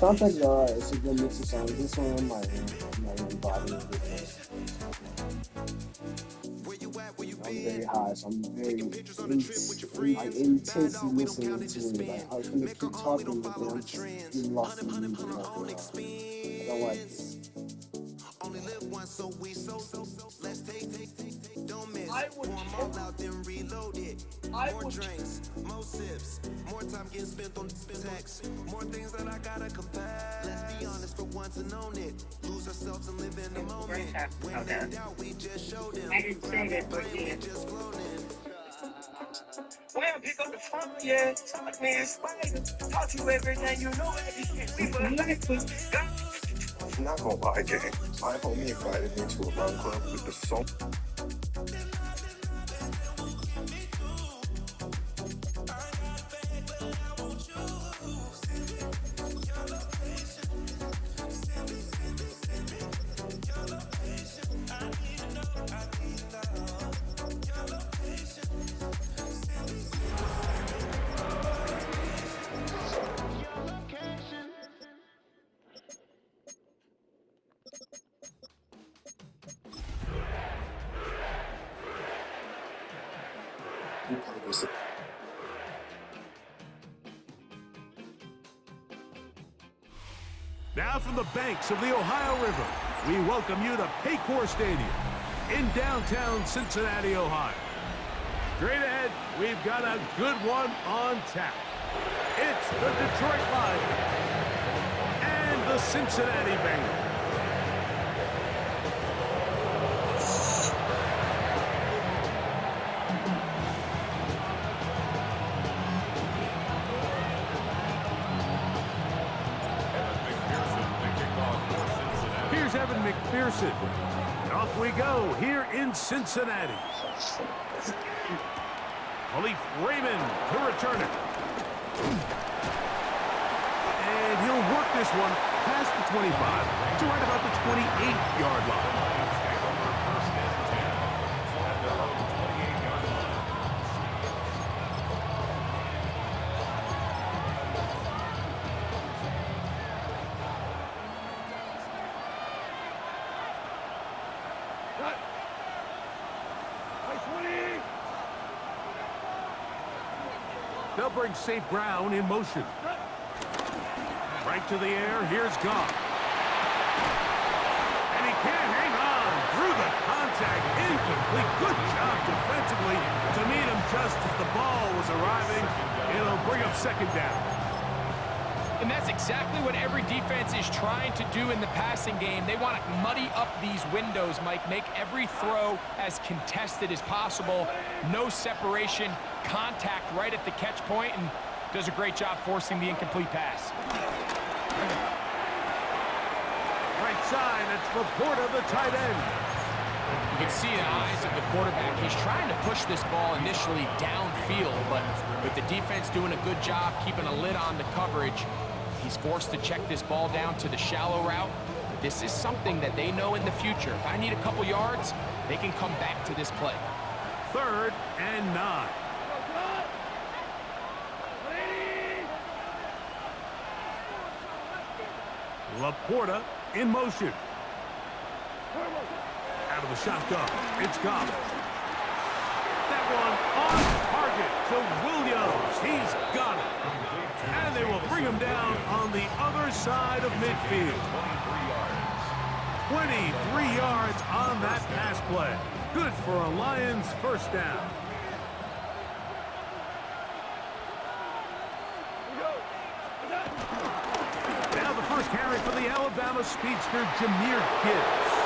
Soundtrack's alright. It's a good mix of songs. This one might really bother me a bit I'm very high, so I'm very like intensely listening to it. Like I was gonna keep talking, but then I'm just getting lost in the music after a while. I don't like it. I would I would I didn't say that, but yeah. Well, pick up the phone, yeah. Talk, man. Swag. Talk to you every day. You know every shit. We were like, I'm not gonna lie, gang. My homie invited me to a run club with the song. Now from the banks of the Ohio River, we welcome you to Paycor Stadium in downtown Cincinnati, Ohio. Straight ahead, we've got a good one on tap. It's the Detroit Lions and the Cincinnati Bengals. McPherson. And off we go here in Cincinnati. Khalif Raymond to return it. And he'll work this one past the 25 to right about the 28-yard line. They'll bring St. Brown in motion. Right to the air, here's Goff. And he can't hang on through the contact. Incomplete. Good job defensively to meet him just as the ball was arriving. It'll bring up second down. And that's exactly what every defense is trying to do in the passing game. They want to muddy up these windows, Mike, make every throw as contested as possible. No separation, contact right at the catch point, and does a great job forcing the incomplete pass. Right side, it's Laporta, the tight end. You can see the eyes of the quarterback. He's trying to push this ball initially downfield, but with the defense doing a good job keeping a lid on the coverage, he's forced to check this ball down to the shallow route. But this is something that they know in the future. If I need a couple yards, they can come back to this play. 3rd and 9. Laporta in motion. Out of the shotgun, it's Goff. That one on target to Williams. He's got it. And they will bring him down on the other side of midfield. 23 yards on that pass play. Good for a Lions first down. Now the first carry for the Alabama speedster, Jahmyr Gibbs.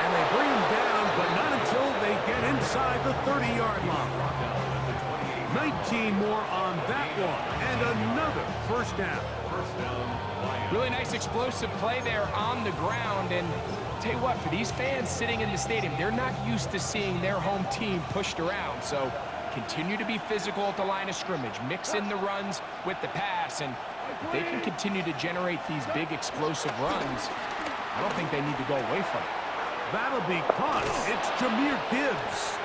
And they bring him down, but not until they get inside the 30-yard line. 19 more on that one, and another first down. Really nice explosive play there on the ground, and tell you what, for these fans sitting in the stadium, they're not used to seeing their home team pushed around, so continue to be physical at the line of scrimmage, mix in the runs with the pass, and if they can continue to generate these big explosive runs, I don't think they need to go away from it. That'll be caught. It's Jahmyr Gibbs.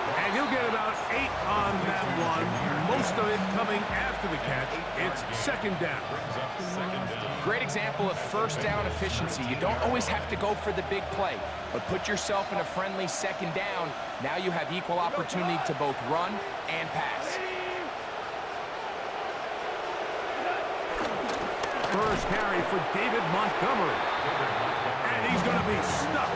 And he'll get about 8 on that one, most of it coming after the catch. It's second down. Great example of first down efficiency. You don't always have to go for the big play, but put yourself in a friendly second down. Now you have equal opportunity to both run and pass. First carry for David Montgomery. And he's going to be stuck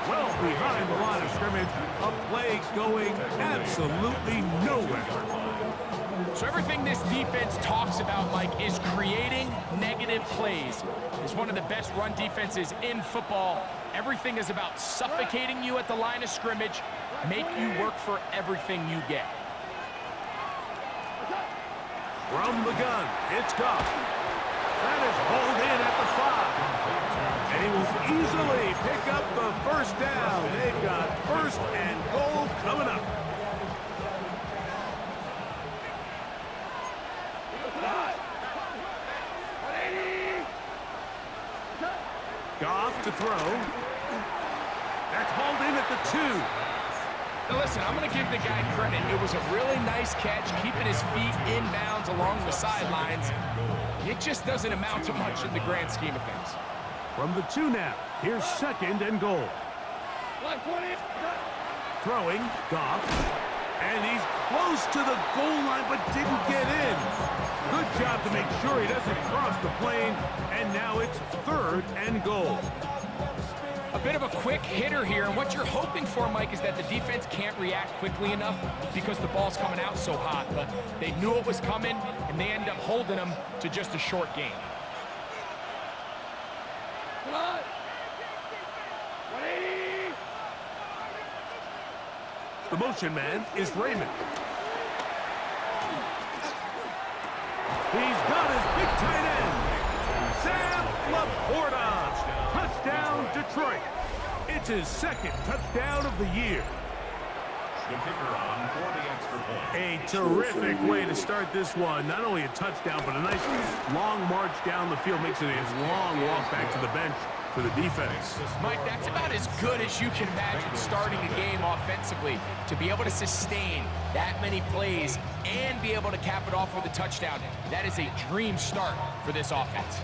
well behind the line of scrimmage. A play going absolutely nowhere. So everything this defense talks about, Mike, is creating negative plays. It's one of the best run defenses in football. Everything is about suffocating you at the line of scrimmage, make you work for everything you get. From the gun, it's Goff. That is hauled in at the 5. And he will easily pick up the first down. They've got first and goal coming up. Goff to throw. That's hauled in at the 2. Now listen, I'm going to give the guy credit. It was a really nice catch, keeping his feet in bounds along the sidelines. It just doesn't amount to much in the grand scheme of things. From the 2 now, here's second and goal. Throwing, Goff. And he's close to the goal line, but didn't get in. Good job to make sure he doesn't cross the plane. And now it's third and goal. A bit of a quick hitter here, and what you're hoping for, Mike, is that the defense can't react quickly enough because the ball's coming out so hot, but they knew it was coming, and they end up holding them to just a short gain. The motion man is Raymond. He's got his big tight end, Sam Laporta. Touchdown, Detroit. It's his second touchdown of the year. The kicker on for the extra point. A terrific way to start this one. Not only a touchdown, but a nice long march down the field. Makes it a long walk back to the bench for the defense. Mike, that's about as good as you can imagine starting a game offensively. To be able to sustain that many plays and be able to cap it off with a touchdown, that is a dream start for this offense.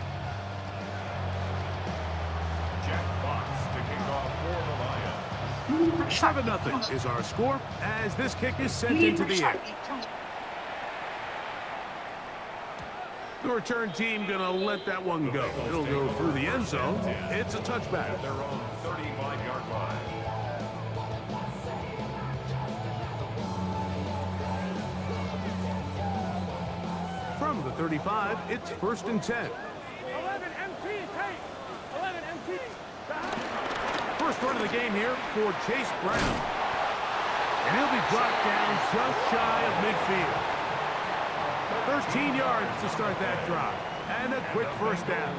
7-0 is our score as this kick is sent into the air. The return team gonna let that one go. It'll go through the end zone. It's a touchback. Their own 35-yard line. From the 35, it's first and 10. 11 MT, take 11 MT. First run of the game here for Chase Brown. And he'll be brought down just shy of midfield. 13 yards to start that drive. And a quick first down.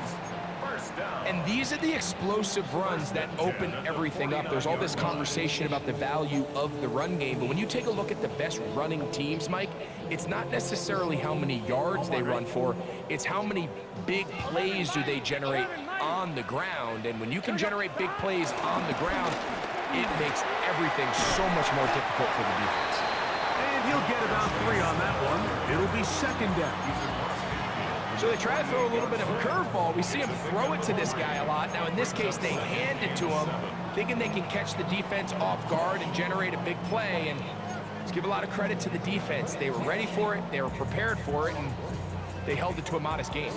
And these are the explosive runs that open everything up. There's all this conversation about the value of the run game, but when you take a look at the best running teams, Mike, it's not necessarily how many yards they run for, it's how many big plays do they generate on the ground. And when you can generate big plays on the ground, it makes everything so much more difficult for the defense. And he'll get about 3 on that one. It'll be second down. So they try to throw a little bit of a curveball. We see him throw it to this guy a lot. Now, in this case, they hand it to him, thinking they can catch the defense off guard and generate a big play. And let's give a lot of credit to the defense. They were ready for it, they were prepared for it, and they held it to a modest gain.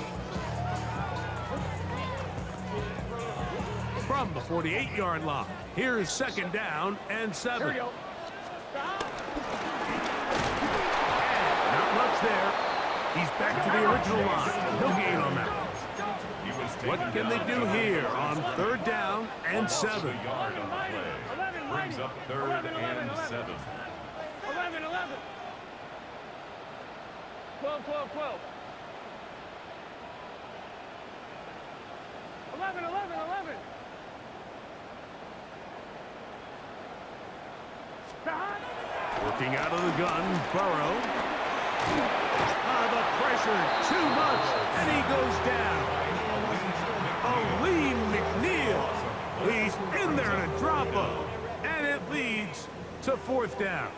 From the 48-yard line, here's second down and 7. Here we go. And not much there. He's back to the original line. No gain on that one. What can they do here on third down and 7? Yard on the play. Brings up third and 7. 11. 12. 11. Working out of the gun, Burrow. The pressure, too much, and he goes down. Aleem McNeil. He's in there to drop him, and it leads to fourth down.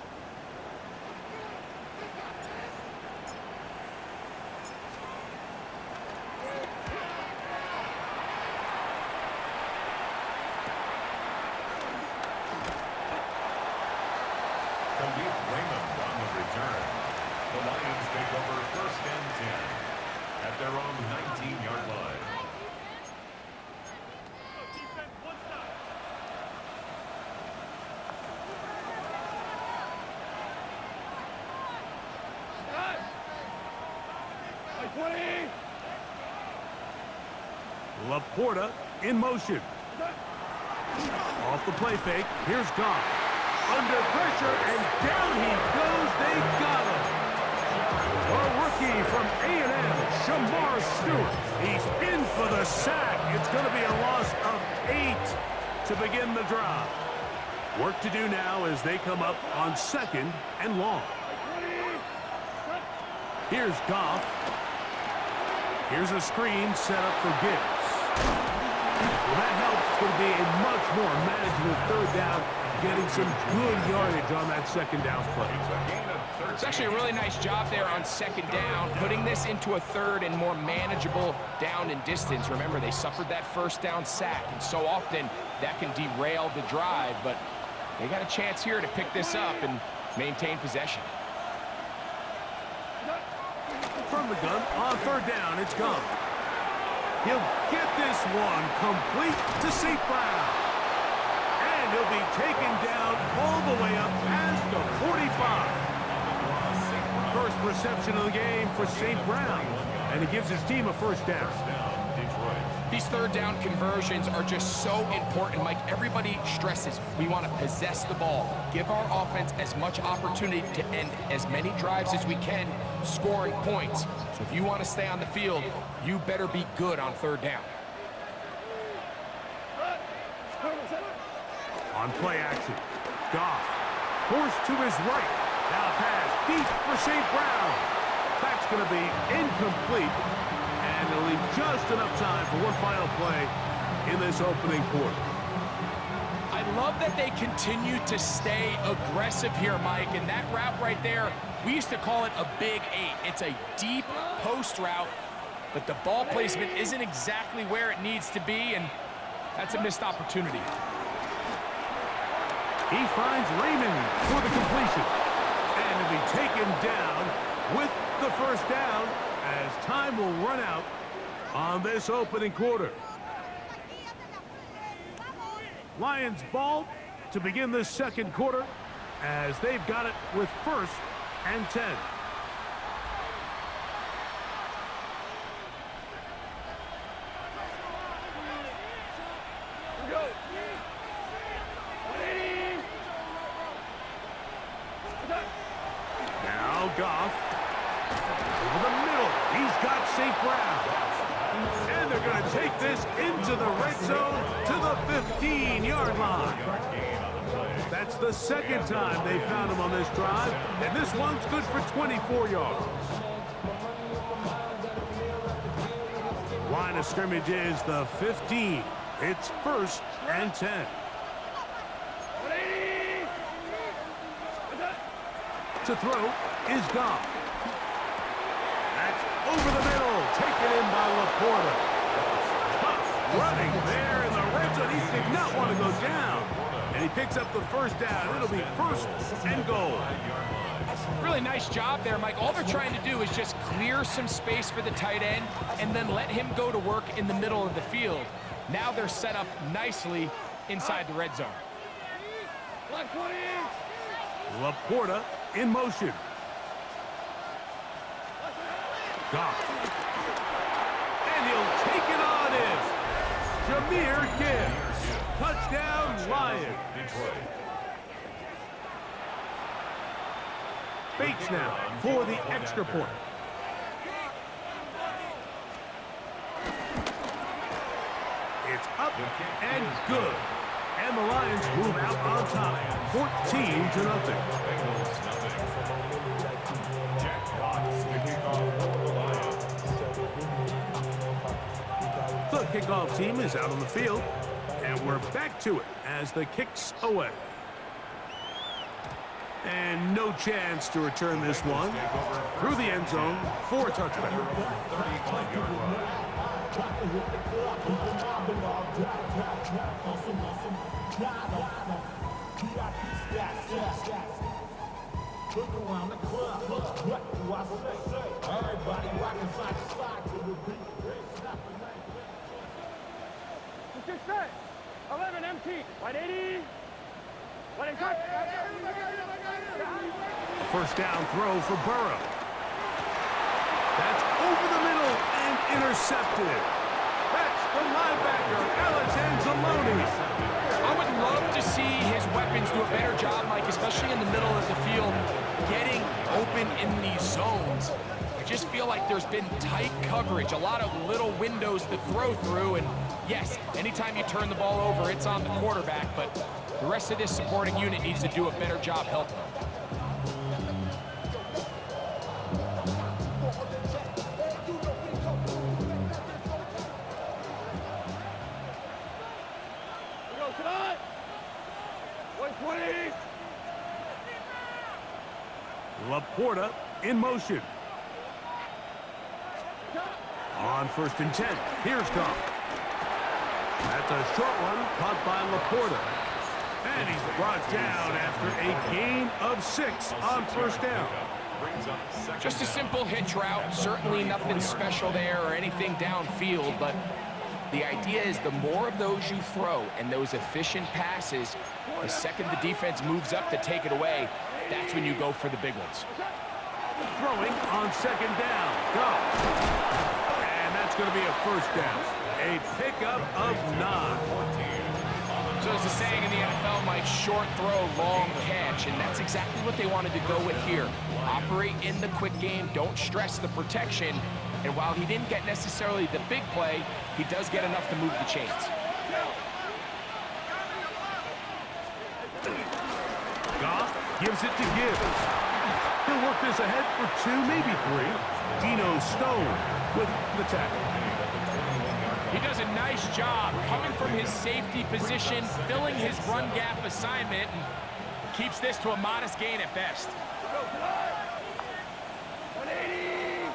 the Lions take over 1st and 10 at their own 19-yard line. Laporta in motion. Off the play fake. Here's Goff. Under pressure, and down he goes. They got him. A rookie from A&M, Shamar Stewart. He's in for the sack. It's going to be a loss of 8 to begin the drive. Work to do now as they come up on 2nd and long. Here's Goff. Here's a screen set up for Gibbs. Well, that helps. It's going to be a much more manageable 3rd down, getting some good yardage on that 2nd down play. It's actually a really nice job there on 2nd down, putting this into a 3rd and more manageable down and distance. Remember, they suffered that 1st down sack, and so often that can derail the drive, but they got a chance here to pick this up and maintain possession. From the gun, on 3rd down, it's Goff. He'll get this one complete to St. Brown. And he'll be taken down all the way up past the 45. First reception of the game for St. Brown. And he gives his team a 1st down. These 3rd down conversions are just so important, Mike. Everybody stresses we want to possess the ball, give our offense as much opportunity to end as many drives as we can, scoring points. So if you want to stay on the field, you better be good on 3rd down. On play action, Goff forced to his right. Now pass deep for St. Brown. That's going to be incomplete. And they'll leave just enough time for one final play in this opening quarter. I love that they continue to stay aggressive here, Mike. And that route right there, we used to call it a Big 8. It's a deep post route, but the ball placement isn't exactly where it needs to be, and that's a missed opportunity. He finds Raymond for the completion. And he'll be taken down with the 1st down, as time will run out on this opening quarter. Lions ball to begin the 2nd quarter as they've got it with 1st and 10. Now Goff. Over the middle, he's got St. Brown. And they're going to take this into the red zone to the 15-yard line. That's the 2nd time they found him on this drive, and this one's good for 24 yards. Line of scrimmage is the 15. It's 1st and 10. To throw is Goff. Over the middle, taken in by Laporta. Tough running there in the red zone. He did not want to go down. And he picks up the 1st down. It'll be 1st and goal. Really nice job there, Mike. All they're trying to do is just clear some space for the tight end and then let him go to work in the middle of the field. Now they're set up nicely inside the red zone. Laporta in motion. Goff. And he'll take it on in. Jahmyr Gibbs. Touchdown, Lions. Bates now for the extra point. It's up and good. And the Lions move out on top, 14-0. The kickoff team is out on the field, and we're back to it as the kick's away. And no chance to return this one through the end zone for a touchback. set. 11 empty. 180. 180. A first down throw for Burrow. That's over the middle and intercepted. That's the linebacker, Alex Anzalone. I would love to see his weapons do a better job, Mike, especially in the middle of the field, getting open in these zones. I just feel like there's been tight coverage, a lot of little windows to throw through, and yes, anytime you turn the ball over, it's on the quarterback, but the rest of this supporting unit needs to do a better job helping him. Tonight. 120. Laporta in motion. On 1st and 10, here's Goff. That's a short one caught by Laporta. And he's brought down after a gain of 6 on 1st down. Just a simple hitch route, certainly nothing special there or anything downfield, but the idea is the more of those you throw and those efficient passes, the second the defense moves up to take it away, that's when you go for the big ones. Throwing on 2nd down, Goff. And that's going to be a 1st down. A pickup of 9. So there's a saying in the NFL, Mike, short throw, long catch, and that's exactly what they wanted to go with here. Operate in the quick game, don't stress the protection, and while he didn't get necessarily the big play, he does get enough to move the chains. Goff gives it to Gibbs. He'll work this ahead for 2, maybe 3. Dino Stone with the tackle. He does a nice job coming from his safety position, filling his run gap assignment, and keeps this to a modest gain at best. 180.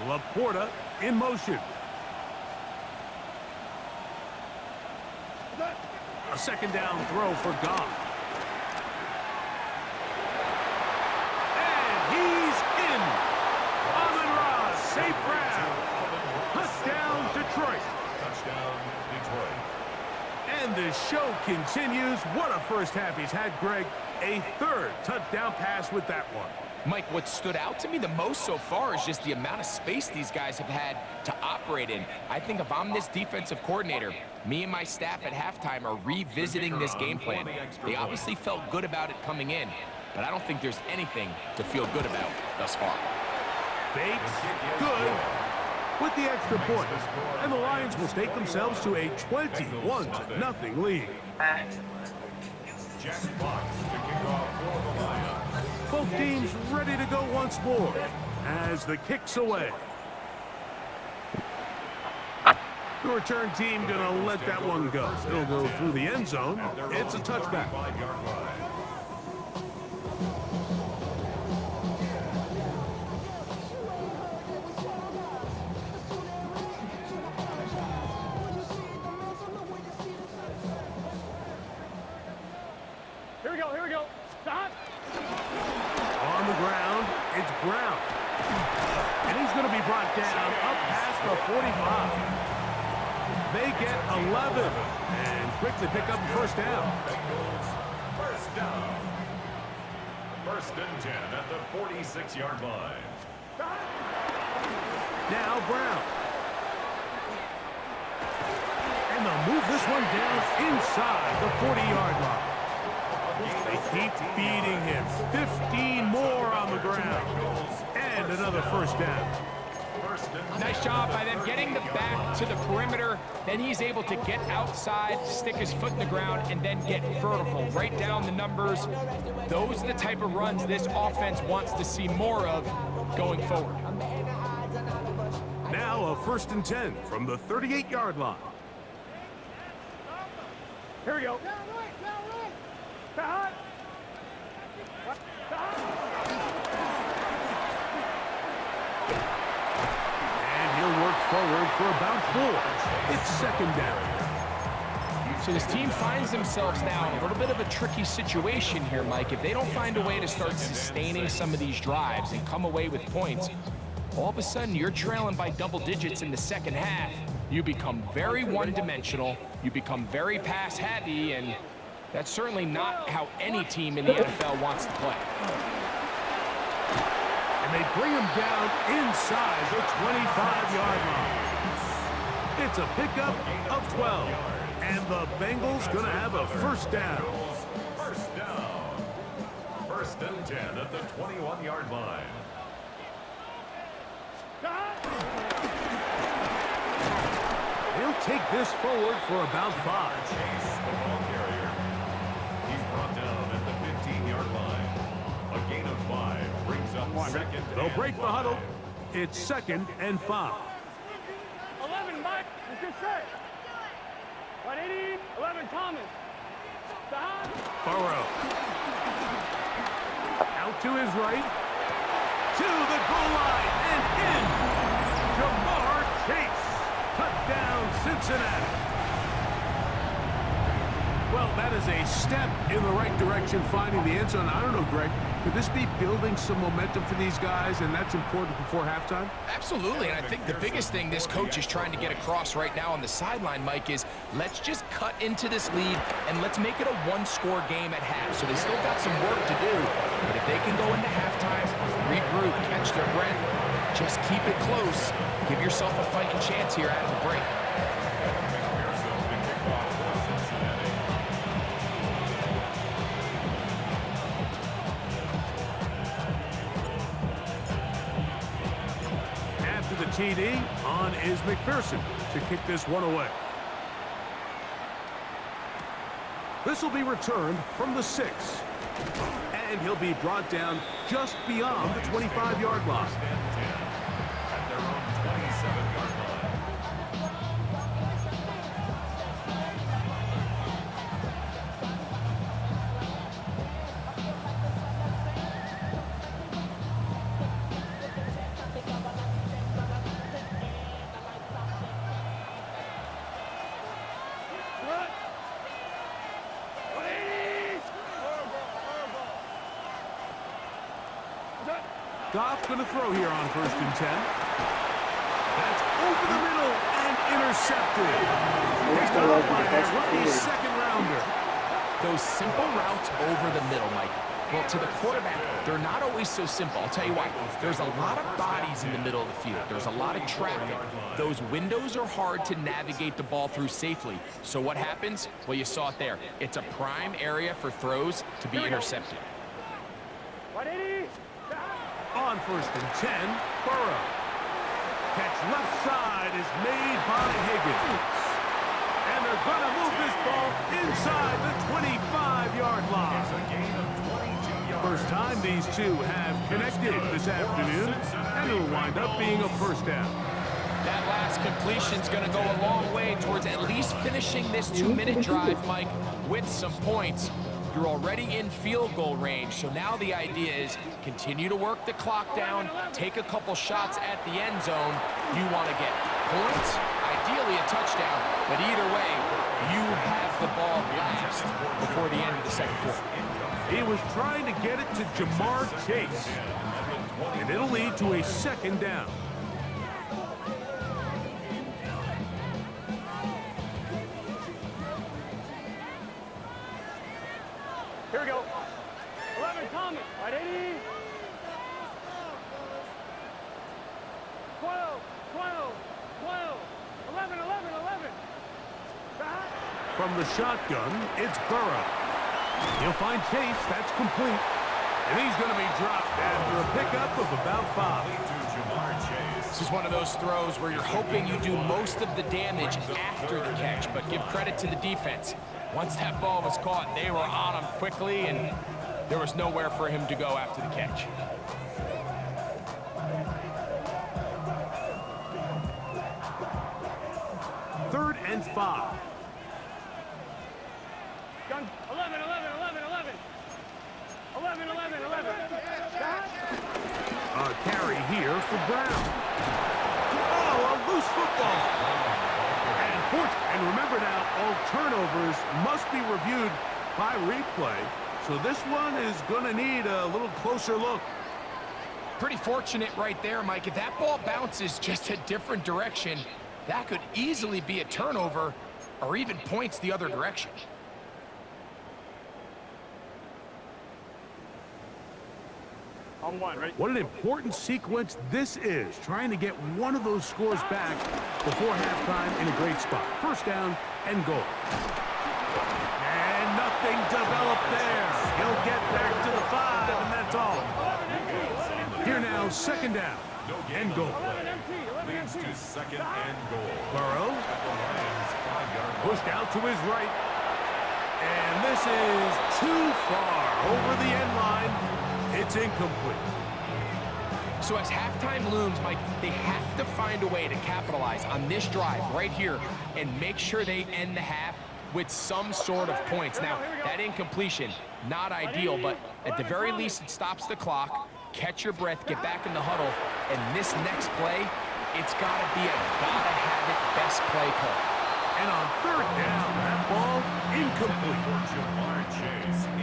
Laporta in motion. A 2nd down throw for Goff. And he's in. Amon-Ra St. Brown. Touchdown, Detroit. And the show continues. What a first half he's had, Greg. A 3rd touchdown pass with that one. Mike, what stood out to me the most so far is just the amount of space these guys have had to operate in. I think if I'm this defensive coordinator, me and my staff at halftime are revisiting this game plan. They obviously felt good about it coming in, but I don't think there's anything to feel good about thus far. Bates, good, with the extra point. And the Lions will stake themselves to a 21-0 lead. Jack Fox to kick off for the Lions. Both teams ready to go once more as the kick's away. The return team gonna let that one go. It'll go through the end zone. It's a touchback. Here we go. Stop. On the ground, it's Brown. And he's going to be brought down up past the 45. They get 11 and quickly pick up a 1st down. First down. 1st and 10 at the 46-yard line. Now Brown. And they'll move this one down inside the 40-yard line. They keep feeding him. 15 more on the ground. And another 1st down. Nice job by them getting the back to the perimeter. Then he's able to get outside, stick his foot in the ground, and then get vertical. Right down the numbers. Those are the type of runs this offense wants to see more of going forward. Now a 1st and 10 from the 38-yard line. Here we go. Stop. And he'll work forward for about 4. It's 2nd down. So this team finds themselves now in a little bit of a tricky situation here, Mike. If they don't find a way to start sustaining some of these drives and come away with points, all of a sudden you're trailing by double digits in the second half. You become very one-dimensional, you become very pass-heavy, and that's certainly not how any team in the NFL wants to play. And they bring him down inside the 25-yard line. It's a pickup of 12, and the Bengals going to have a first down. First down. First and 10 at the 21-yard line. He'll take this forward for about 5. Chase, the ball carrier. He's brought down at the 15-yard line. A gain of 5 brings up second. They'll break the huddle. It's 2nd and 5. 11, Mike. It's good set. 180, 11, Thomas. Burrow. Out to his right. To the goal line and in. Jamar Chase. Touchdown, Cincinnati. Well, that is a step in the right direction, finding the end zone. I don't know, Greg, could this be building some momentum for these guys, and that's important before halftime? Absolutely, and I think the biggest thing this coach is trying to get across right now on the sideline, Mike, is let's just cut into this lead, and let's make it a one-score game at half. So they still got some work to do, but if they can go into halftime, regroup, catch their breath, just keep it close, give yourself a fighting chance here out of the break. TD, on is McPherson to kick this one away. This will be returned from the 6. And he'll be brought down just beyond the 25-yard line. At their own 27-yard line. Goff's going to throw here on 1st and 10. That's over the middle and intercepted. Picked up by a rookie second rounder. Those simple routes over the middle, Mike. Well, to the quarterback, they're not always so simple. I'll tell you why. There's a lot of bodies in the middle of the field. There's a lot of traffic. Those windows are hard to navigate the ball through safely. So what happens? Well, you saw it there. It's a prime area for throws to be intercepted. 180. On 1st and 10, Burrow. Catch left side is made by Higgins. And they're going to move this ball inside the 25-yard line. First time these two have connected this afternoon, and it'll wind up being a first down. That last completion's going to go a long way towards at least finishing this 2-minute drive, Mike, with some points. You're already in field goal range, so now the idea is continue to work the clock down, take a couple shots at the end zone. You want to get points, ideally a touchdown, but either way, you have the ball last before the end of the second quarter. He was trying to get it to Jamar Chase, and it'll lead to a second down. Here we go. 11, Thomas. 180. 12, 12, 12. 11, 11, 11. From the shotgun, it's Burrow. He'll find Chase. That's complete. And he's going to be dropped after a pickup of about 5. This is one of those throws where you're hoping you do most of the damage after the catch, but give credit to the defense. Once that ball was caught, they were on him quickly, and there was nowhere for him to go after the catch. Third and 5. Gun. 11, 11, 11, 11. 11, 11, 11. A carry here for Brown. Oh, a loose football. And remember now, all turnovers must be reviewed by replay. So this one is going to need a little closer look. Pretty fortunate right there, Mike. If that ball bounces just a different direction, that could easily be a turnover or even points the other direction. On one, right? What an important sequence this is, trying to get one of those scores back before halftime in a great spot. First down and goal. And nothing developed there. He'll get back to the 5, and that's all. Here now, second down and goal. Leads to second and goal. Burrow At the Lions' 5-yard line. pushed out to his right. And this is too far over the end line. It's incomplete. So as halftime looms, Mike, they have to find a way to capitalize on this drive right here and make sure they end the half with some sort of points. Now, that incompletion, not ideal, but at the very least, it stops the clock. Catch your breath, get back in the huddle, and this next play, it's got to be a gotta-have-it best play call. And on third down, that ball incomplete.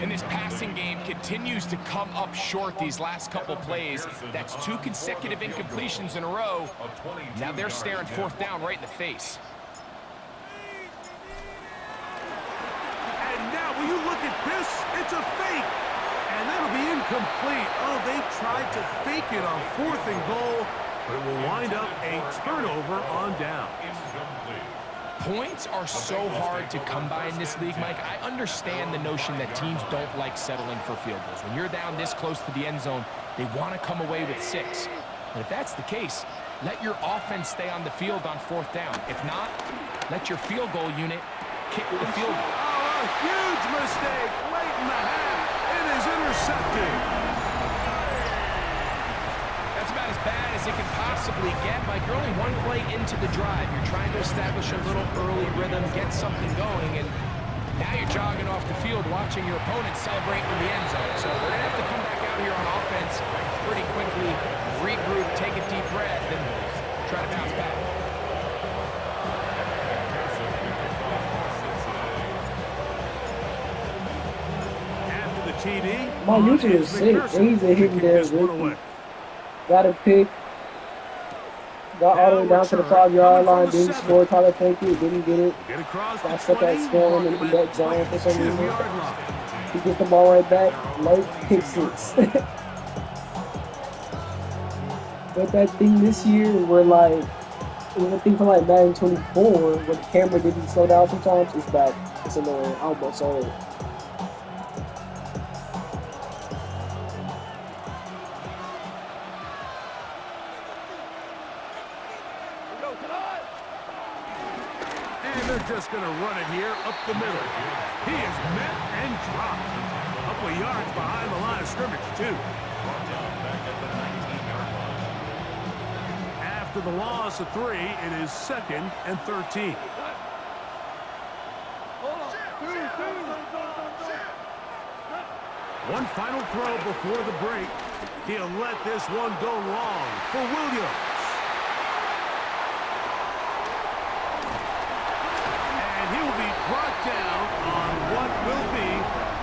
And this passing game continues to come up short these last couple plays. That's 2 consecutive incompletions in a row. Now they're staring fourth down right in the face. And now, will you look at this? It's a fake. And that'll be incomplete. Oh, they tried to fake it on 4th and goal, but it will wind up a turnover on downs. Points are so hard to come by in this league, Mike. I understand the notion that teams don't like settling for field goals. When you're down this close to the end zone, they want to come away with 6. But if that's the case, let your offense stay on the field on 4th down. If not, let your field goal unit kick the field goal. Oh, a huge mistake late in the half. It is intercepted. That's about as bad as it can possibly get, Mike. You're only one play into the drive. You're trying to establish a little early rhythm, get something going, and now you're jogging off the field watching your opponent celebrate in the end zone. So they're going to have to come back out here on offense pretty quickly, regroup, take a deep breath, and try to bounce back. After the TD, My YouTube is sick. He's a hidden there, Ricky. Got a pick. Got all the way down to the 5-yard line. Didn't score. Tried to take it. Didn't get it. Get across the Got stuck 20, at scoring in that zone for some reason. He get the ball right back. Late pick 6. But that thing this year where like, when I think from like Madden 24, where the camera didn't slow down sometimes, it's back. It's annoying. I almost saw it. And they're just going to run it here up the middle. He is met and dropped. A couple of yards behind the line of scrimmage, too. After the loss of 3, it is 2nd and 13. One final throw before the break. He'll let this one go long for Williams. And he'll be brought down on what will be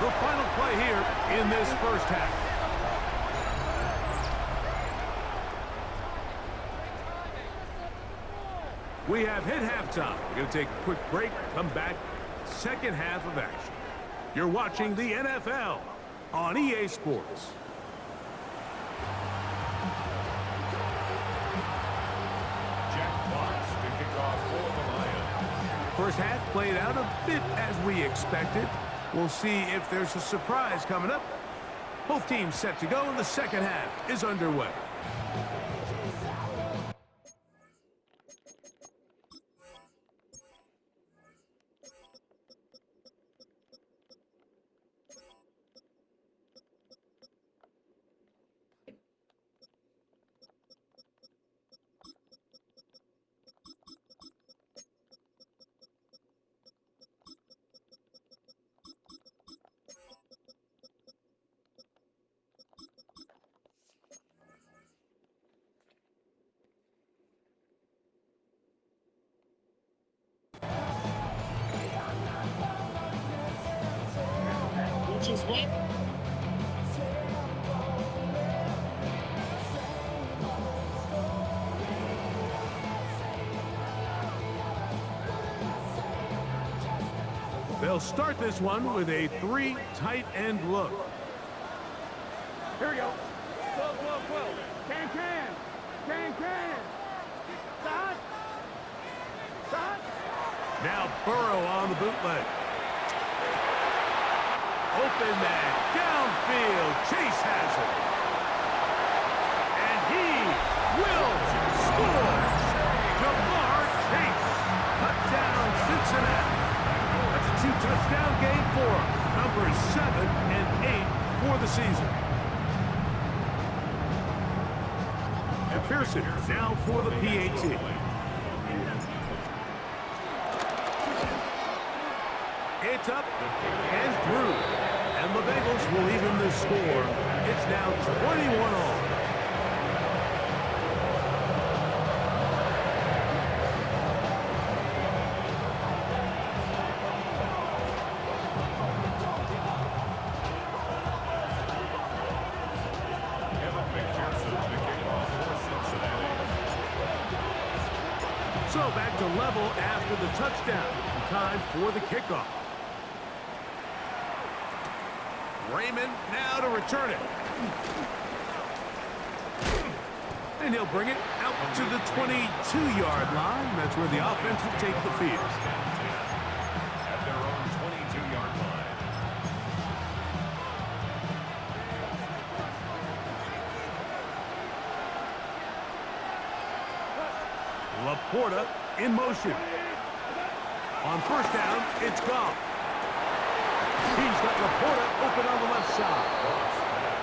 the final play here in this first half. We have hit halftime. We're going to take a quick break, come back, second half of action. You're watching the NFL on EA Sports. Jack Fox to kick off for the Lions. First half played out a bit as we expected. We'll see if there's a surprise coming up. Both teams set to go, and the second half is underway. They'll start this one with a 3 tight end look. Here we go. 12, 12, 12. Can. Stop. Now Burrow on the bootleg. Open man, downfield. Chase has it. And he will score. Jamar Chase. Touchdown, Cincinnati. That's a 2-touchdown game for him. Numbers 7 and 8 for the season. And Pearson now for the PAT. It's up and through. And the Bengals will even the score. It's now 21 all. So back to level after the touchdown. Time for the kickoff. Raymond now to return it. And he'll bring it out to the 22-yard line. That's where the offense will take the field. At their own 22-yard line. Laporta in motion. On first down, it's Goff. He's got Laporta open on the left side.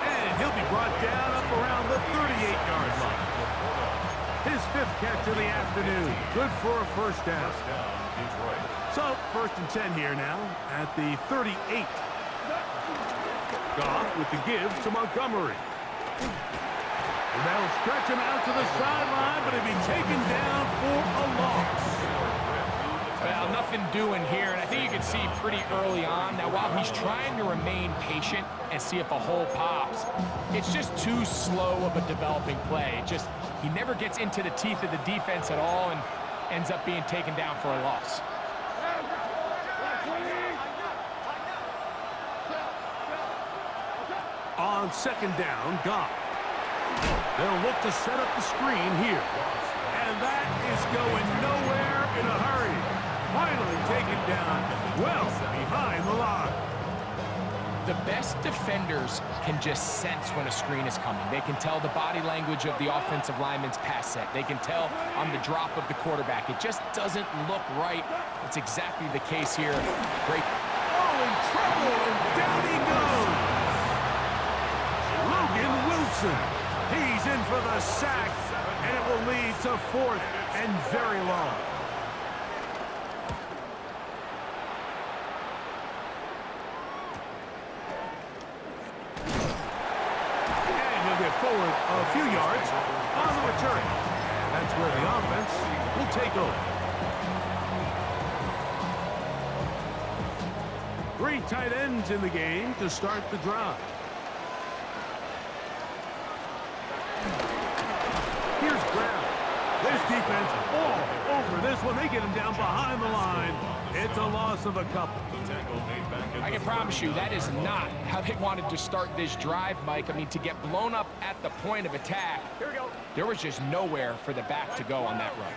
And he'll be brought down up around the 38-yard line. His 5th catch of the afternoon. Good for a first down. So, 1st and 10 here now at the 38. Goff with the give to Montgomery. And they'll stretch him out to the sideline, but he'll be taken down for a loss. Well, nothing doing here, and I think you can see pretty early on. Now, while he's trying to remain patient and see if a hole pops, it's just too slow of a developing play. He never gets into the teeth of the defense at all and ends up being taken down for a loss. On 2nd down, Goff. They'll look to set up the screen here. And that is going nowhere in a hurry. Finally taken down well behind the line. The best defenders can just sense when a screen is coming. They can tell the body language of the offensive lineman's pass set. They can tell on the drop of the quarterback. It just doesn't look right. It's exactly the case here. Great. Oh, in trouble, and down he goes. Logan Wilson. He's in for the sack, and it will lead to 4th and very long. Forward a few yards on the return. That's where the offense will take over. 3 tight ends in the game to start the drive. Here's Brown. This defense all over this one. They get him down behind the line. It's a loss of a couple. I can promise you that is not how they wanted to start this drive, Mike. I mean, to get blown up at the point of attack, there was just nowhere for the back to go on that run.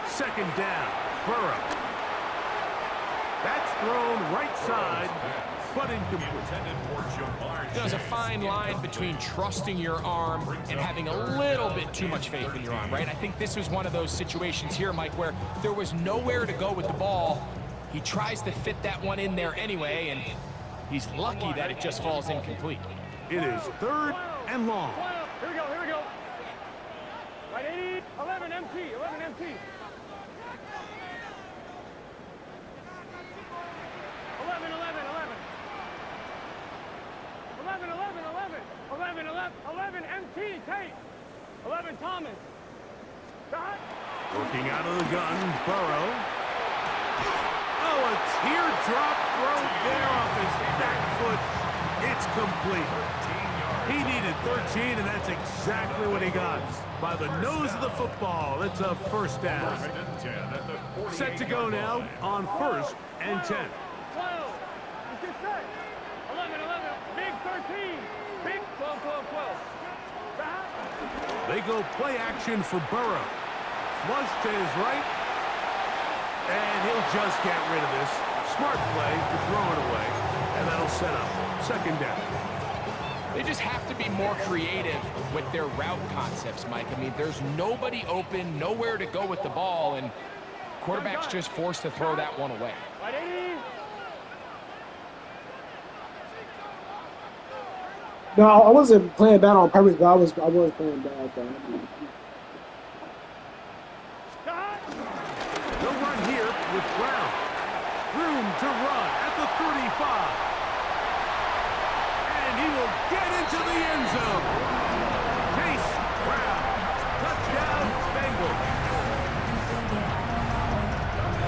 2nd down, Burrow. That's thrown right side, but incomplete. There's a fine line between trusting your arm and having a little bit too much faith in your arm, right? I think this was one of those situations here, Mike, where there was nowhere to go with the ball. He tries to fit that one in there anyway, and he's lucky that it just falls incomplete. It is 3rd and long. Here we go. Right, 80, 11 MT. 11 MT, Tate. 11 Thomas. Stop. Working out of the gun, Burrow. Oh, a teardrop throw there off his back foot. It's complete. He needed 13, and that's exactly what he got. By the nose of the football, it's a first down. Set to go now on 1st and 10. 12. Let's get set. 11, 11. Big 13. Big 12, 12, 12. They go play action for Burrow. Flush to his right. And he'll just get rid of this. Smart play to throw it away. And that'll set up 2nd down. They just have to be more creative with their route concepts, Mike. I mean, there's nobody open, nowhere to go with the ball, and quarterback's just forced to throw that one away. No, I wasn't playing bad on purpose, but I was playing bad though. They'll run here with Brown. Room to run at the 35. And he will get into the end zone. Chase Brown. Touchdown, Bengals.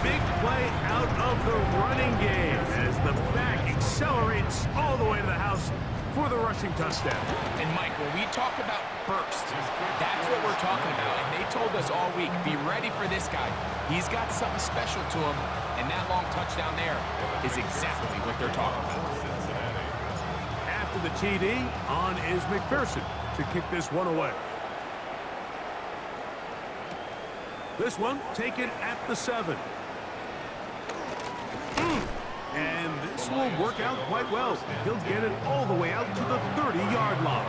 Big play out of the running game as the back accelerates all the way to the house for the rushing touchdown. And Mike, when we talk about burst, that's what we're talking about. And they told us all week, be ready for this guy. He's got something special to him, and that long touchdown there is exactly what they're talking about. After the TD, on is McPherson to kick this one away. This one taken at the 7. And this will work out quite well. He'll get it all the way out to the 30-yard line.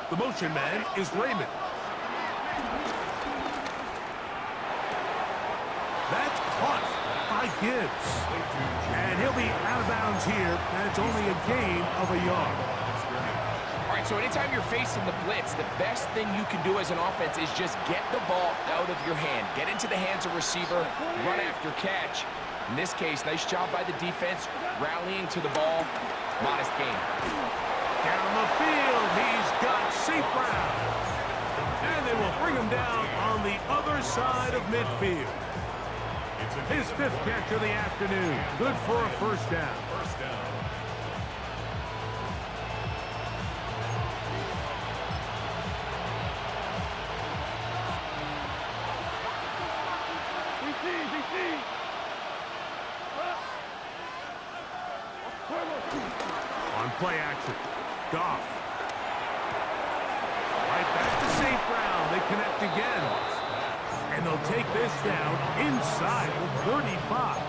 The motion man is Raymond. That's caught by Gibbs. And he'll be out of bounds here, and it's only a gain of a yard. All right, so anytime you're facing the blitz, the best thing you can do as an offense is just get the ball out of your hand. Get into the hands of receiver, run after catch. In this case, nice job by the defense, rallying to the ball. Modest gain. Down the field, he's got St. Brown. And they will bring him down on the other side of midfield. His 5th catch of the afternoon. Good for a first down. On play action, Goff. Right back to St. Brown. They connect again. And they'll take this down inside the 35.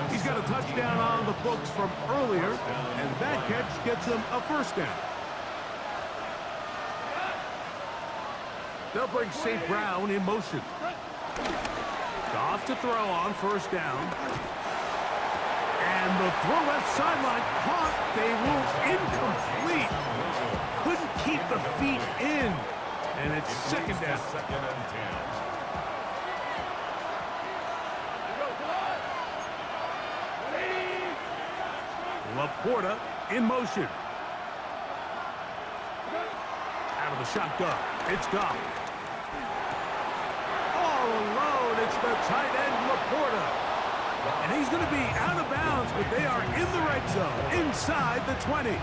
He's got a touchdown on the books from earlier, and that catch gets him a first down. They'll bring St. Brown in motion. Goff to throw on first down. And the throw left sideline caught. They rule incomplete. Couldn't keep the feet in. And it's 2nd down. Laporta in motion. Out of the shotgun. It's Goff. All alone. It's the tight end Laporta. And he's going to be out of bounds, but they are in the red zone, inside the 20.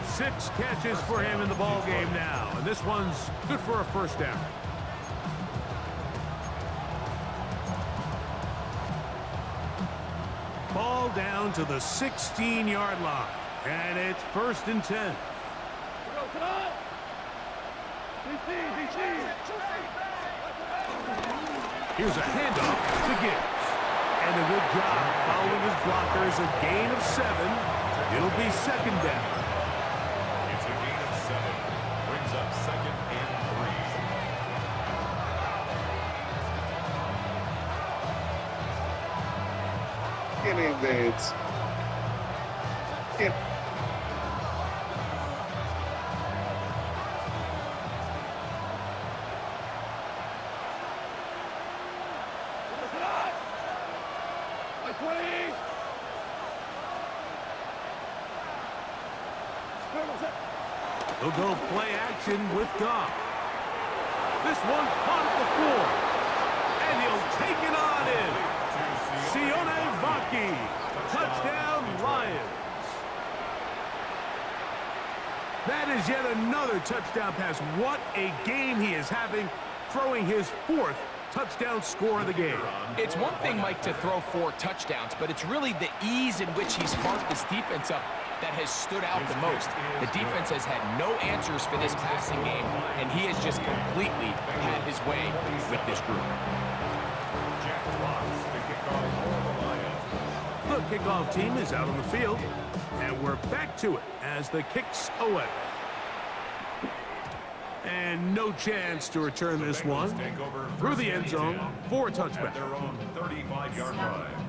6 catches for him in the ball game now, and this one's good for a first down. Ball down to the 16-yard line, and it's 1st and 10. Here's a handoff to Gibbs. And a good job following his blockers. A gain of 7. It'll be 2nd down. It's a gain of 7. Brings up 2nd and 3. Get in there. Get. He'll go play action with Goff. This one caught at the floor. And he'll take it on in. Sione Vaki. Touchdown, Lions. That is yet another touchdown pass. What a game he is having, throwing his 4th touchdown score of the game. It's one thing, Mike, to throw 4 touchdowns, but it's really the ease in which he's marked this defense up that has stood out the most. The defense has had no answers for this passing game, and he has just completely had his way with this group. The kickoff team is out on the field, and we're back to it as the kick's away. And no chance to return this one through the end zone for a touchback. Their own 35-yard line.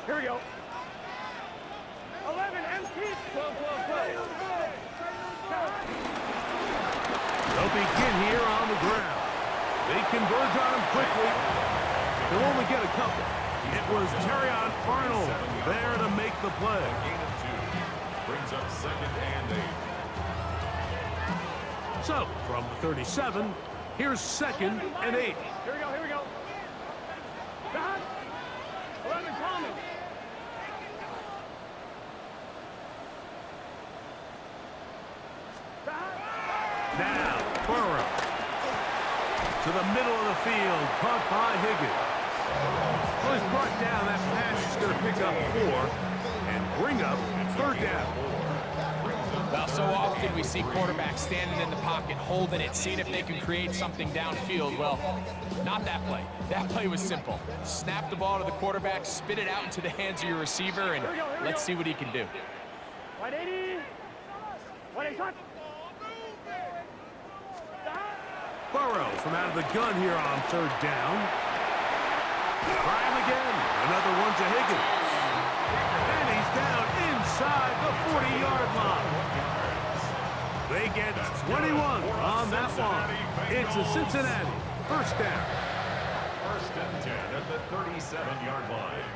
Here we go. 11 empty. 12. They'll begin here on the ground. They converge on him quickly. They'll only get a couple. It was Terrion Arnold there to make the play. Gain of 2. Brings up 2nd and 8. So, from the 37, here's 2nd and 8. Here we go. Dot. 11 Thomas. Now, Burrow. To the middle of the field, caught by Higgins. Well, he's brought down. That pass is going to pick up 4 and bring up 3rd down. Well, so often we see quarterbacks standing in the pocket, holding it, seeing if they can create something downfield. Well, not that play. That play was simple. Snap the ball to the quarterback, spit it out into the hands of your receiver, and let's see what he can do. 180. 180. Burrow from out of the gun here on 3rd down. Try him again. Another one to Higgins. And he's down inside the 40-yard line. They get 21 on that one. It's a Cincinnati 1st down. 1st and 10 at the 37-yard line.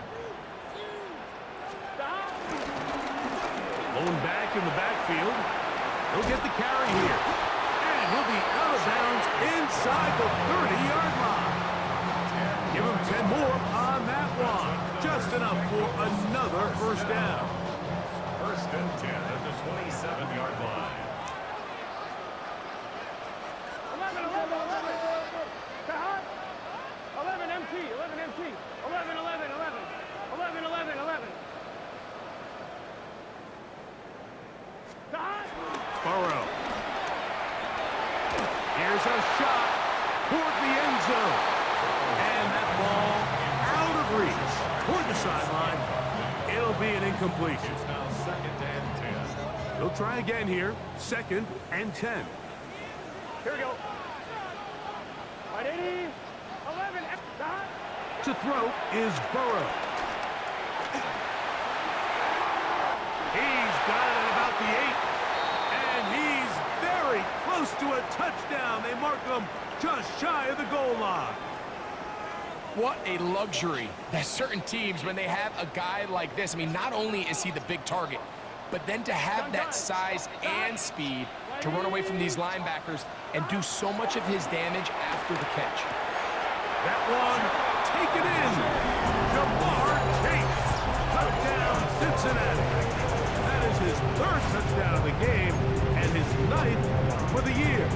Lone back in the backfield. He'll get the carry here. And he'll be out of bounds inside the 30-yard line. Give him 10 more on that one. Just enough for another 1st down. 1st and 10 at the 27-yard line. 11. 11 empty. 11. 11. Burrow. Here's a shot toward the end zone. And that ball out of reach toward the sideline. It'll be an incompletion. It's now 2nd and 10. He'll try again here. 2nd and 10. Here we go. 180. 11. To throw is Burrow. He's got it at about the 8. And he's very close to a touchdown. They mark him just shy of the goal line. What a luxury that certain teams, when they have a guy like this, I mean, not only is he the big target, but then to have that size and speed to run away from these linebackers and do so much of his damage after the catch. That one, taken in. Jamar Chase. Touchdown, Cincinnati. That is his 3rd touchdown of the game and his 9th for the year.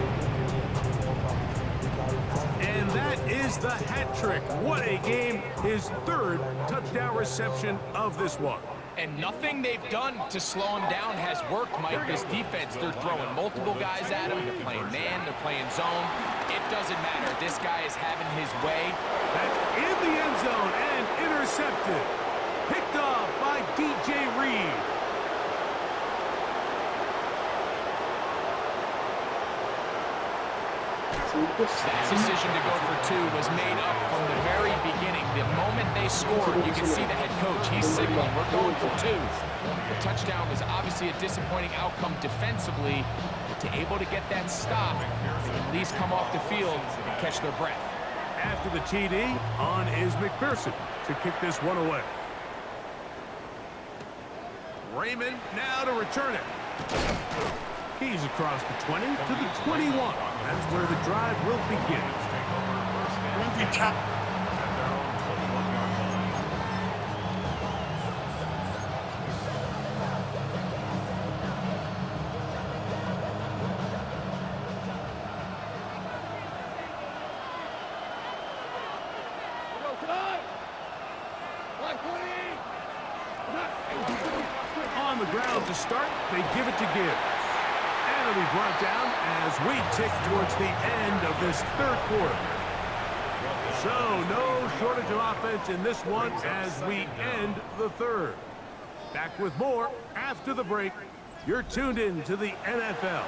And that is the hat trick. What a game. His 3rd touchdown reception of this one. And nothing they've done to slow him down has worked, Mike. This defense, they're throwing multiple guys at him. They're playing man, they're playing zone. It doesn't matter. This guy is having his way. That's in the end zone and intercepted. Picked off by DJ Reed. That decision to go for 2 was made up from the very beginning. The moment they scored, you can see the head coach. He's signaling and we're going for 2. The touchdown was obviously a disappointing outcome defensively, but to able to get that stop, they can at least come off the field and catch their breath. After the TD, on is McPherson to kick this one away. Raymond now to return it. He's across the 20 to the 21. That's where the drive will begin. On the ground to start, they give it to Gibbs. And it'll be brought down as we tick towards the end of this third quarter. So no shortage of offense in this one as we end the third. Back with more after the break. You're tuned in to the NFL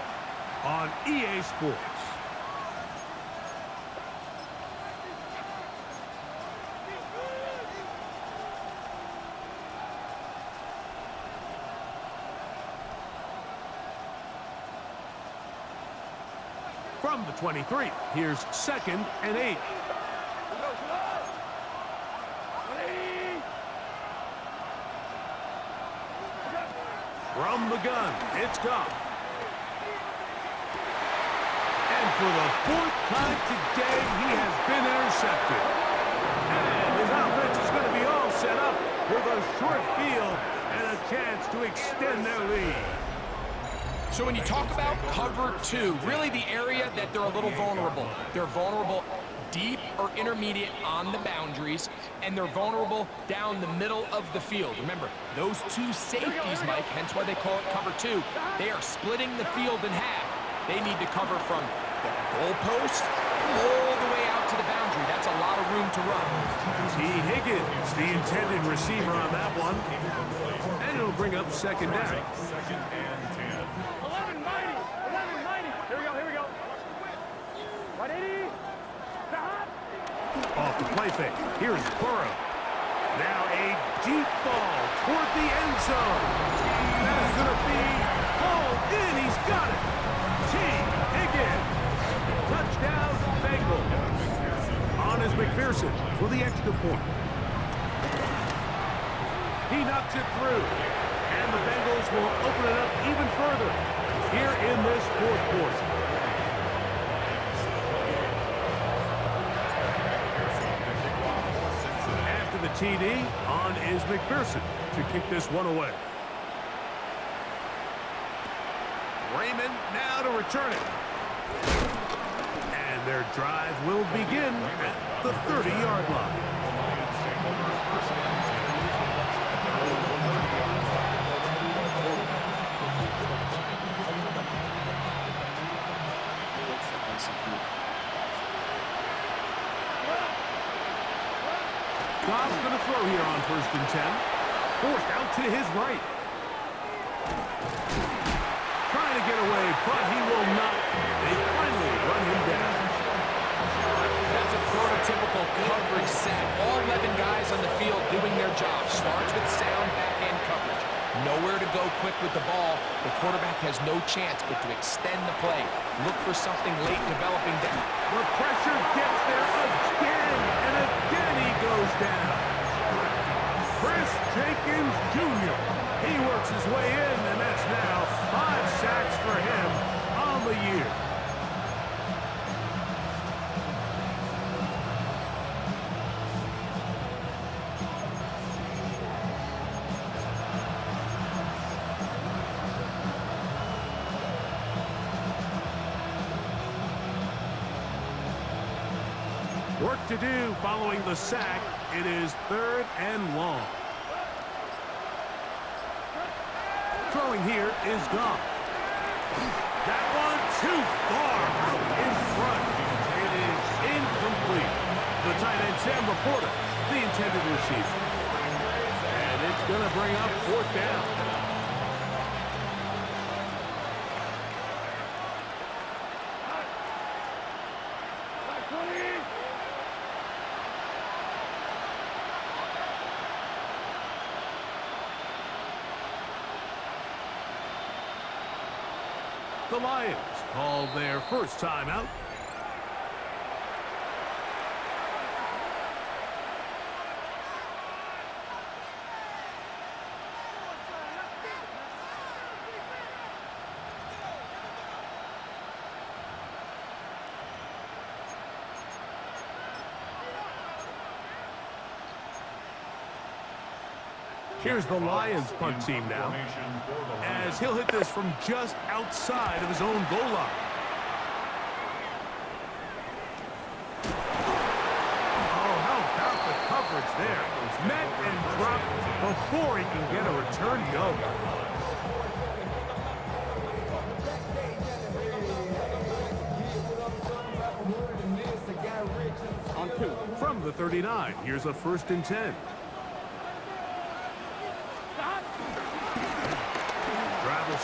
on EA Sports. From the 23, here's 2nd and 8. From the gun, it's Goff. And for the 4th time today, he has been intercepted. And his offense is going to be all set up with a short field and a chance to extend their lead. So when you talk about cover 2, really the area that they're a little vulnerable. They're vulnerable deep or intermediate on the boundaries, and they're vulnerable down the middle of the field. Remember, those 2 safeties, Mike, hence why they call it cover 2, they are splitting the field in half. They need to cover from the goalpost all the way out to the boundary. That's a lot of room to run. T. Higgins, the intended receiver on that one. And it'll bring up 2nd down. 2nd and 10. 11 mighty. 11 mighty. Here we go. 180. Off the play fake. Here's Burrow. Now a deep ball toward the end zone. That is going to be hauled in. He's got it. T. Higgins. Touchdown, Bengals. On is McPherson for the extra point. He knocks it through. And the Bengals will open it up even further here in this 4th quarter. After the TD, on is McPherson to kick this one away. Raymond now to return it. And their drive will begin at the 30-yard line. Goff's going to throw here on 1st and 10. Forced out to his right. Trying to get away, but he will not. They finally run him down. That's a prototypical coverage set. All 11 guys on the field doing their job. Starts with sound back-end coverage. Nowhere to go quick with the ball. The quarterback has no chance but to extend the play. Look for something late developing down. The pressure gets there again, and again he goes down. Chris Jenkins Jr. He works his way in, and that's now 5 sacks for him on the year. Work to do following the sack. It is 3rd and long. Throwing here is Goff. That one too far out in front. It is incomplete. The tight end Sam Laporta, the intended receiver. And it's going to bring up 4th down. The Lions called their first timeout. Here's the Lions punt team now, as he'll hit this from just outside of his own goal line. Oh, how about the coverage there? Met and dropped before he can get a return go. On 2. From the 39, here's a 1st and 10.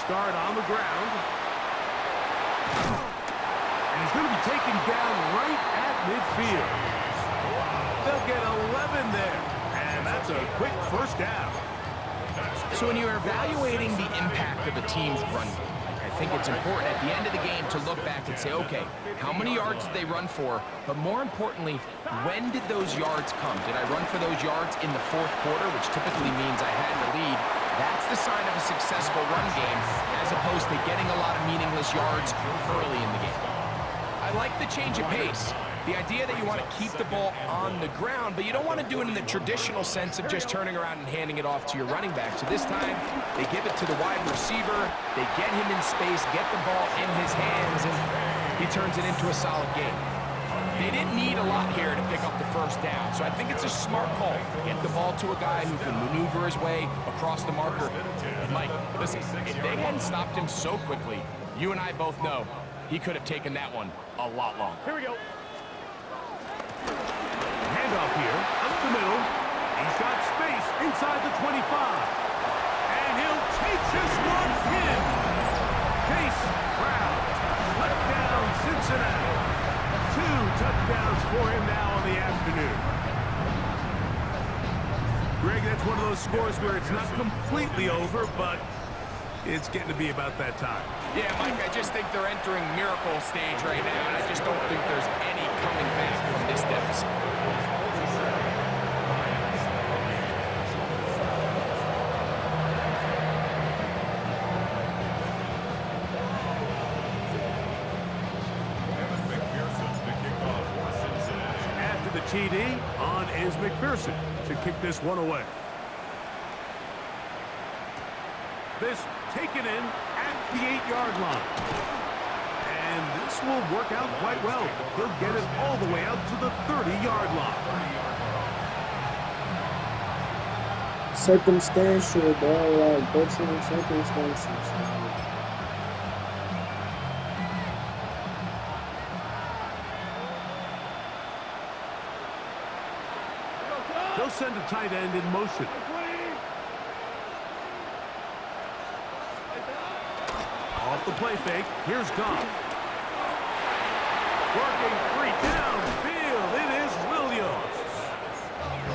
Start on the ground. And he's going to be taken down right at midfield. They'll get 11 there. And that's a quick 1st down. So when you're evaluating the impact of a team's run game, I think it's important at the end of the game to look back and say, okay, how many yards did they run for? But more importantly, when did those yards come? Did I run for those yards in the 4th quarter, which typically means I had the lead? That's the sign of a successful run game, as opposed to getting a lot of meaningless yards early in the game. I like the change of pace. The idea that you want to keep the ball on the ground, but you don't want to do it in the traditional sense of just turning around and handing it off to your running back. So this time, they give it to the wide receiver, they get him in space, get the ball in his hands, and he turns it into a solid game. They didn't need a lot here to pick up the 1st down, so I think it's a smart call. Get the ball to a guy who can maneuver his way across the marker. And Mike, listen, if they hadn't stopped him so quickly, you and I both know he could have taken that one a lot longer. Here we go. Handoff here, up the middle. He's got space inside the 25. And he'll take this one in. Case Brown, touchdown Cincinnati. 2 touchdowns for him now on the afternoon. Greg, that's one of those scores where it's not completely over, but it's getting to be about that time. Yeah, Mike, I just think they're entering miracle stage right now, and I just don't think there's any coming back from this deficit. TD on is McPherson to kick this one away. This taken in at the 8-yard line. And this will work out quite well. He'll get it all the way out to the 30-yard line. Circumstantial, bro. Like, go to the circumstances. They'll send a tight end in motion. Off the play fake, here's Goff. Working free downfield, it is Williams.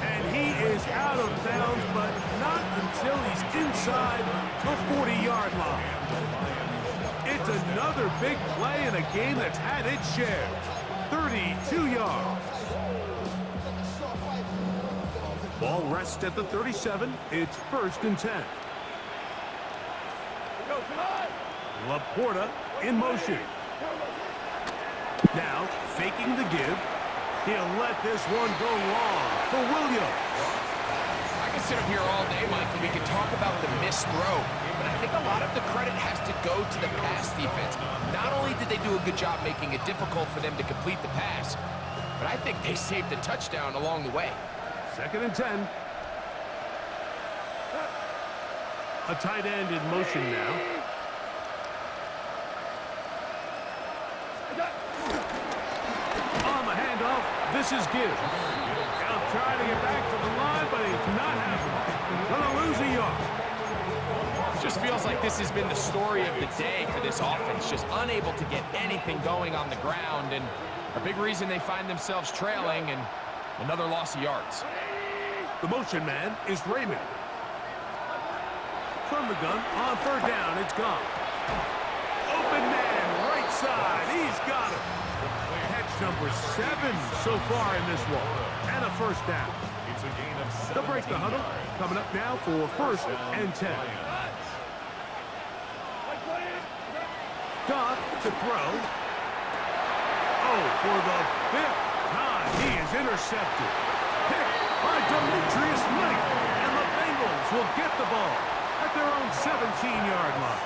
And he is out of bounds, but not until he's inside the 40-yard line. It's another big play in a game that's had its share. 32 yards. Ball rests at the 37. It's 1st and 10. Laporta in motion. Now, faking the give. He'll let this one go long for Williams. I can sit up here all day, Mike, and we can talk about the missed throw, but I think a lot of the credit has to go to the pass defense. Not only did they do a good job making it difficult for them to complete the pass, but I think they saved a touchdown along the way. 2nd and 10. A tight end in motion now. On the handoff, this is Gibbs. He'll try to get back to the line, but he's not happening. Gonna lose a yard. It just feels like this has been the story of the day for this offense, just unable to get anything going on the ground, and a big reason they find themselves trailing and another loss of yards. The motion man is Raymond. From the gun, on 3rd down, it's Goff. Open man, right side. He's got it. Catch number 7 so far in this one. And a first down. It's a gain of 17 They'll break the huddle. yards. Coming up now for first and 10. Goff to throw. Oh, for the 5th time, he is intercepted. Picked by Demetrius Knight. And the Bengals will get the ball at their own 17-yard line.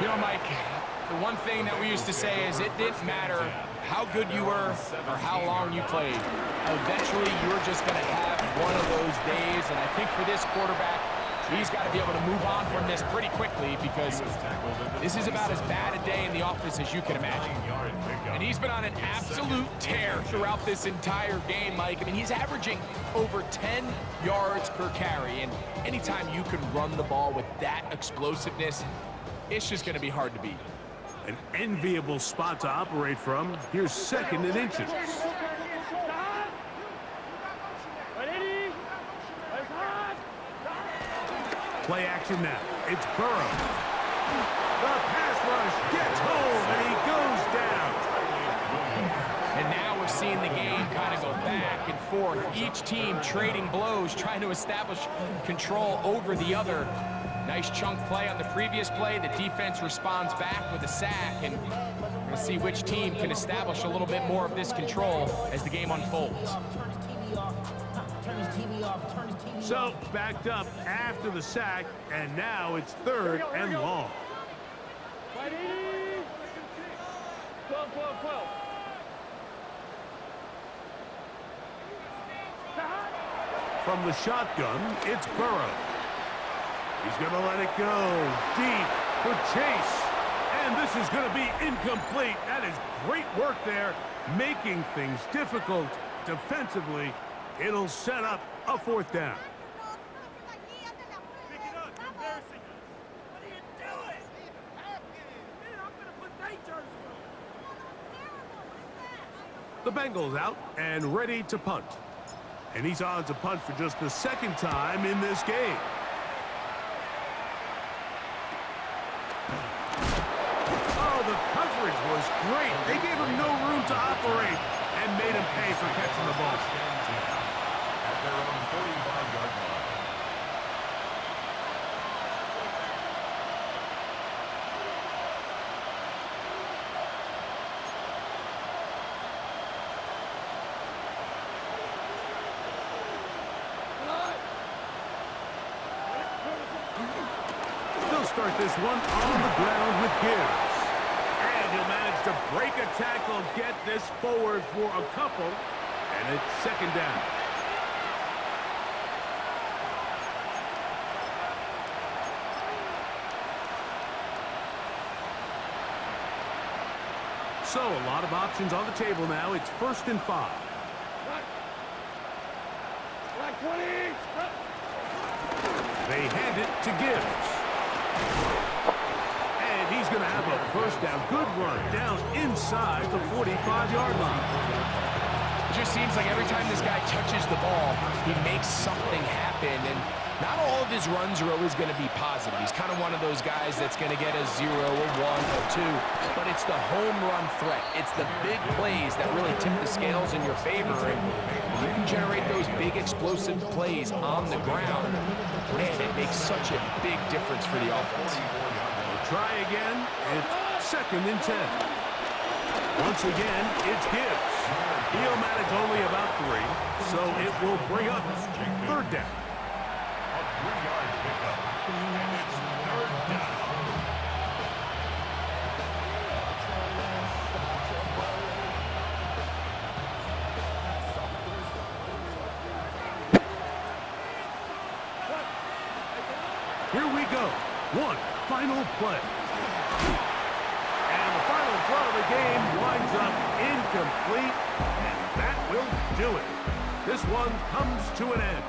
You know, Mike, the one thing that we used to say is it didn't matter how good you were or how long you played. Eventually, you were just going to have one of those days, and I think for this quarterback, he's got to be able to move on from this pretty quickly because this is about as bad a day in the office as you can imagine. And he's been on an absolute tear throughout this entire game, Mike. I mean, he's averaging over 10 yards per carry, and anytime you can run the ball with that explosiveness, it's just going to be hard to beat. An enviable spot to operate from. Here's 2nd and inches. Play action now. It's Burrow. The pass rush gets home, and he goes down. And now we're seeing the game kind of go back and forth. Each team trading blows, trying to establish control over the other. Nice chunk play on the previous play. The defense responds back with a sack, and we're going to see which team can establish a little bit more of this control as the game unfolds. So, backed up after the sack, and now it's 3rd and long. 12, 12, 12. From the shotgun, it's Burrow. He's going to let it go deep for Chase. And this is going to be incomplete. That is great work there, making things difficult defensively. It'll set up a 4th down. Pick it up. You're embarrassing us. What are you doing? Man, I'm going to put their jersey on. The Bengals out and ready to punt. And he's on to punt for just the 2nd time in this game. Oh, the coverage was great. They gave him no room to operate and made him pay for catching the ball. At their own 45-yard line. They'll start this one on the ground with Gibbs. And he'll manage to break a tackle, get this forward for a couple, and it's 2nd down. So, a lot of options on the table now. It's 1st and 5. Like 20. They hand it to Gibbs. And he's going to have a 1st down. Good run down inside the 45-yard line. It just seems like every time this guy touches the ball, he makes something happen. And not all of his runs are always going to be positive. He's kind of one of those guys that's going to get a 0, a 1, a 2. But it's the home run threat. It's the big plays that really tip the scales in your favor. And you can generate those big explosive plays on the ground. Man, it makes such a big difference for the offense. We'll try again. It's 2nd and 10. Once again, it's Gibbs. He'll manage only about 3, so it will bring up 3rd down. A 3-yard pickup. And it's 3rd down. Here we go. One final play. And the final throw of the game winds up incomplete, and that will do it. This one comes to an end.